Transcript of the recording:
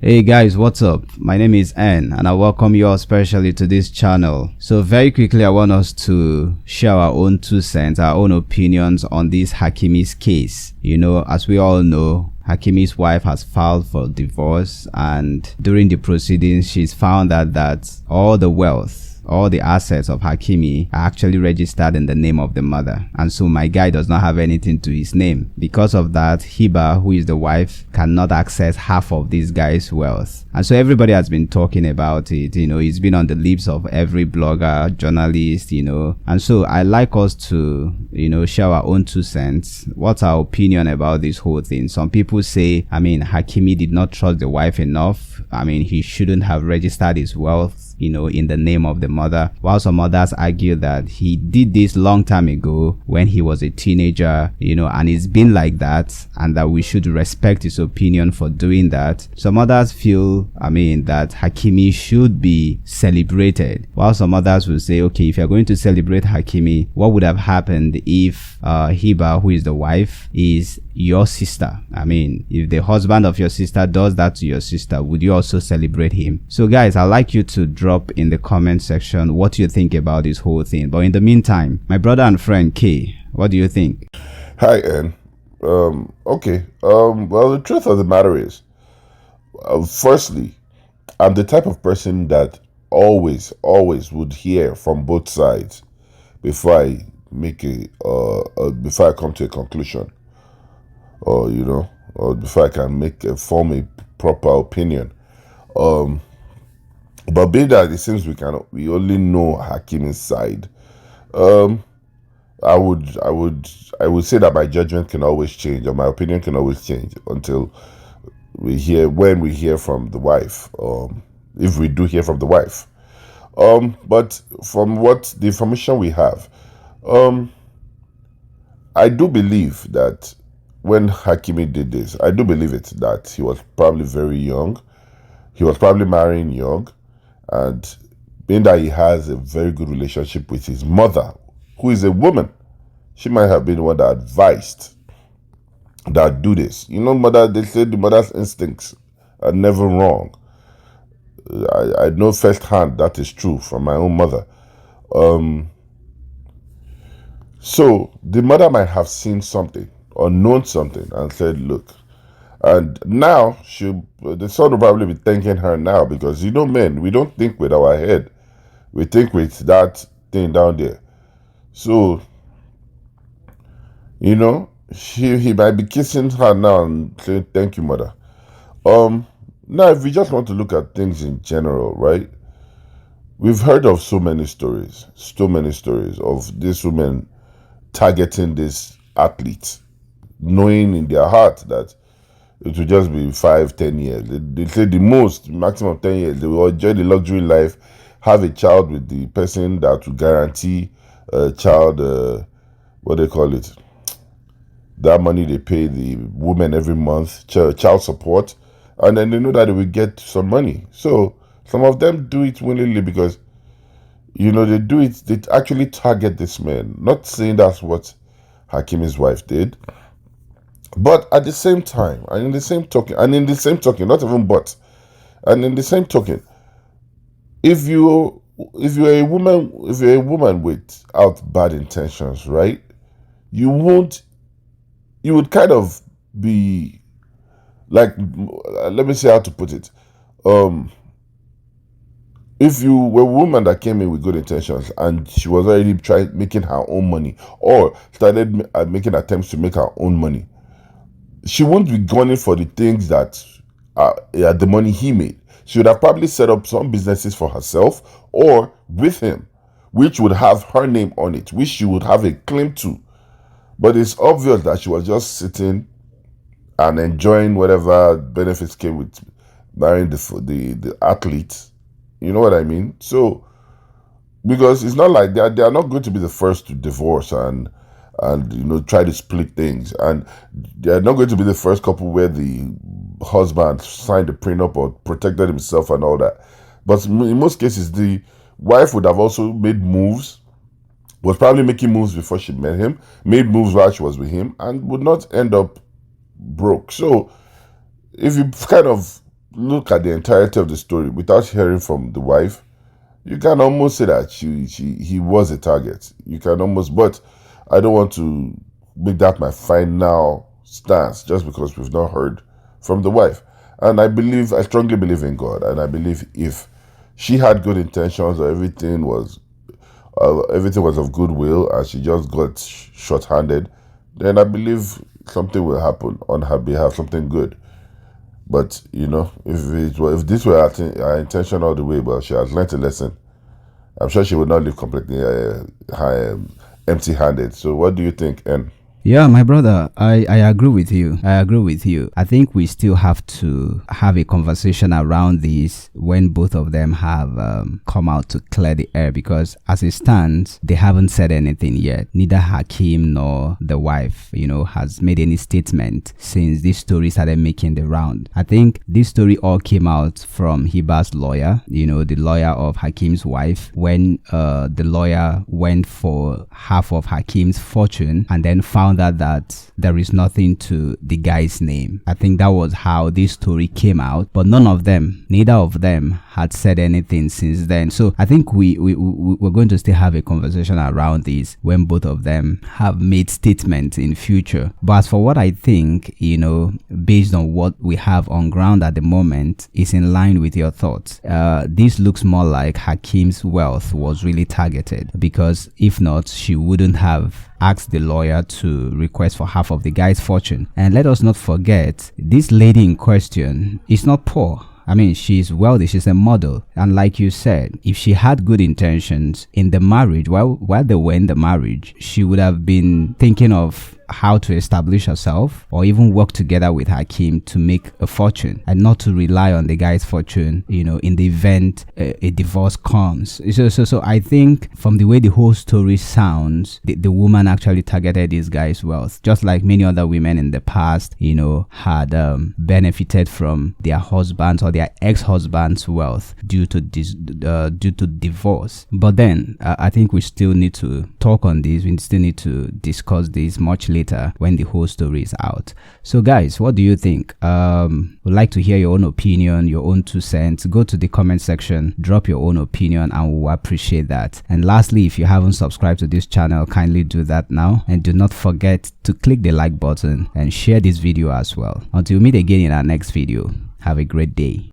Hey guys, what's up? My name is N and I welcome you all specially to this channel. So very quickly I want us to share our own 2 cents, our own opinions on this HAKIMI'S case. You know, as we all know, HAKIMI'S wife has filed for divorce, and during the proceedings she's found out that all the assets of HAKIMI are actually registered in the name of the mother, and so my guy does not have anything to his name. Because of that, Hiba, who is the wife, cannot access half of this guy's wealth, and so everybody has been talking about it. You know, it's been on the lips of every blogger, journalist, you know, and so I like us to, you know, share our own 2 cents. What's our opinion about this whole thing? Some people say, HAKIMI did not trust the wife enough. He shouldn't have registered his wealth, you know, in the name of the mother, while some others argue that he did this long time ago when he was a teenager, you know, and it's been like that, and that we should respect his opinion for doing that. Some others feel, that HAKIMI should be celebrated, while some others will say, okay, if you're going to celebrate HAKIMI, what would have happened if Hiba, who is the wife, is your sister? If the husband of your sister does that to your sister, would you also celebrate him? So guys, I'd like you to drop in the comment section what you think about this whole thing. But in the meantime, my brother and friend K, what do you think? Hi, N. Okay. Well, the truth of the matter is, firstly, I'm the type of person that always would hear from both sides before I make before I come to a conclusion, or before I can form a proper opinion. But being that it seems we only know HAKIMI'S side, I would say that my judgment can always change, or my opinion can always change until when we hear from the wife, if we do hear from the wife. But from what the information we have, I do believe that when HAKIMI did this, I do believe it that he was probably very young. He was probably marrying young, and being that he has a very good relationship with his mother, who is a woman, she might have been the one that advised that do this. You know, they say the mother's instincts are never wrong. I know firsthand that is true from my own mother. So the mother might have seen something or known something and said, look. And now the son will probably be thanking her now, because men, we don't think with our head, we think with that thing down there. So he might be kissing her now and saying, thank you, mother. Now if we just want to look at things in general, right, we've heard of so many stories of these women targeting this athlete, knowing in their heart that it will just be 5-10 years. They say the maximum 10 years. They will enjoy the luxury life, have a child with the person that will guarantee a child, what they call it, that money they pay the woman every month, child support, and then they know that they will get some money. So some of them do it willingly because, they do it, they actually target this man. Not saying that's what HAKIMI'S wife did. But at the same time, and in the same token, not even but, and in the same token, if you're a woman without bad intentions, right, you would kind of be like, let me see how to put it. If you were a woman that came in with good intentions and she was already making her own money, or started making attempts to make her own money, she won't be gunning for the things that are the money he made. She would have probably set up some businesses for herself or with him, which would have her name on it, which she would have a claim to. But it's obvious that she was just sitting and enjoying whatever benefits came with marrying the athlete. You know what I mean? So, because it's not like they are not going to be the first to divorce and try to split things, and they're not going to be the first couple where the husband signed a prenup or protected himself and all that. But in most cases, the wife would have also made moves, was probably making moves before she met him, made moves while she was with him, and would not end up broke. So if you kind of look at the entirety of the story without hearing from the wife, you can almost say that he was a target. You can almost, but I don't want to make that my final stance just because we've not heard from the wife. And I strongly believe in God, and I believe if she had good intentions or everything was of goodwill and she just got short-handed, then I believe something will happen on her behalf, something good. But if this were our intention all the way, but she has learned a lesson, I'm sure she would not live completely empty-handed. So what do you think, En? Yeah, my brother, I agree with you. I think we still have to have a conversation around this when both of them have come out to clear the air, because as it stands, they haven't said anything yet. Neither Hakim nor the wife, has made any statement since this story started making the round. I think this story all came out from Hiba's lawyer, the lawyer of Hakim's wife, when the lawyer went for half of Hakim's fortune and then found out that there is nothing to the guy's name. I think that was how this story came out, but neither of them had said anything since then. So I think we're going to still have a conversation around this when both of them have made statements in future. But as for what I think, based on what we have on ground at the moment, is in line with your thoughts. This looks more like Hakim's wealth was really targeted, because if not, she wouldn't have asked the lawyer to request for half of the guy's fortune. And let us not forget, this lady in question is not poor. I mean, she's wealthy, she's a model. And like you said, if she had good intentions in the marriage, while they were in the marriage, she would have been thinking of how to establish herself or even work together with Hakim to make a fortune, and not to rely on the guy's fortune, in the event a divorce comes. So I think from the way the whole story sounds, the woman actually targeted this guy's wealth, just like many other women in the past, had benefited from their husbands or their ex-husbands' wealth due to divorce. But then I think we still need to talk on this. We still need to discuss this much later when the whole story is out. So guys, what do you think? Would like to hear your own opinion, your own 2 cents. Go to the comment section, drop your own opinion, and we'll appreciate that. And lastly, if you haven't subscribed to this channel, kindly do that now, and do not forget to click the like button and share this video as well. Until we meet again in our next video, have a great day.